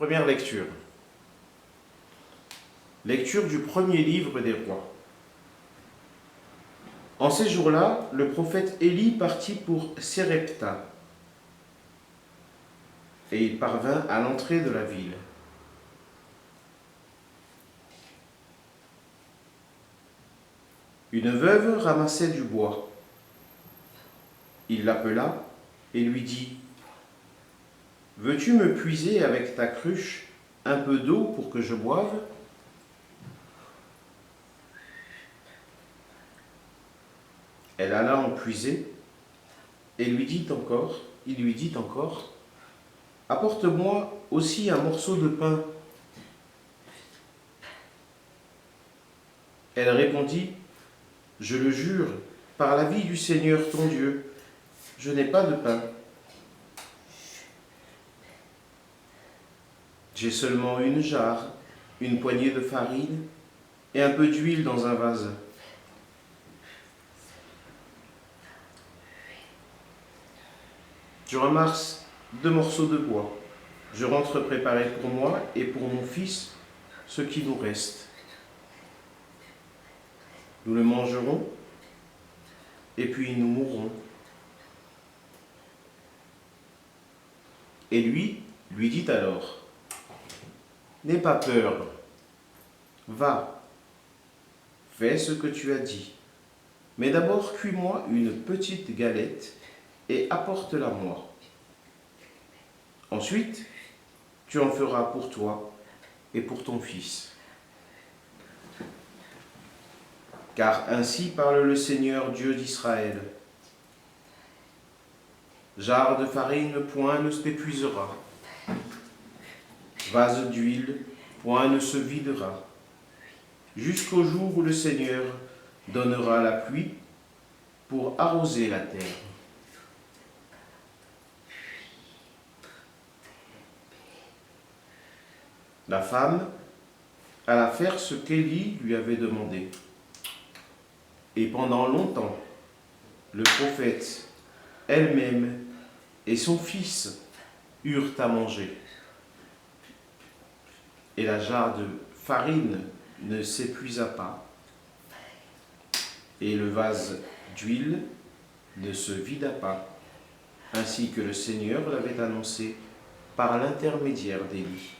Première lecture. Lecture du premier livre des rois. En ces jours-là, le prophète Élie partit pour Sérepta, et il parvint à l'entrée de la ville. Une veuve ramassait du bois. Il l'appela et lui dit : « Veux-tu me puiser avec ta cruche un peu d'eau pour que je boive ? » Elle alla en puiser et il lui dit encore : « Apporte-moi aussi un morceau de pain. » Elle répondit : « Je le jure, par la vie du Seigneur ton Dieu, je n'ai pas de pain. J'ai seulement une jarre, une poignée de farine et un peu d'huile dans un vase. » Je ramasse 2 morceaux de bois. Je rentre préparer pour moi et pour mon fils ce qui nous reste. Nous le mangerons et puis nous mourrons. Et lui dit alors : « N'aie pas peur, va, fais ce que tu as dit, mais d'abord cuis-moi une petite galette et apporte-la-moi. Ensuite, tu en feras pour toi et pour ton fils. Car ainsi parle le Seigneur Dieu d'Israël. Jarre de farine, point ne s'épuisera. Vase d'huile, point ne se videra. Jusqu'au jour où le Seigneur donnera la pluie pour arroser la terre. » La femme alla faire ce qu'Élie lui avait demandé. Et pendant longtemps, le prophète, elle-même et son fils eurent à manger. Et la jarre de farine ne s'épuisa pas, et le vase d'huile ne se vida pas, ainsi que le Seigneur l'avait annoncé par l'intermédiaire d'Élie.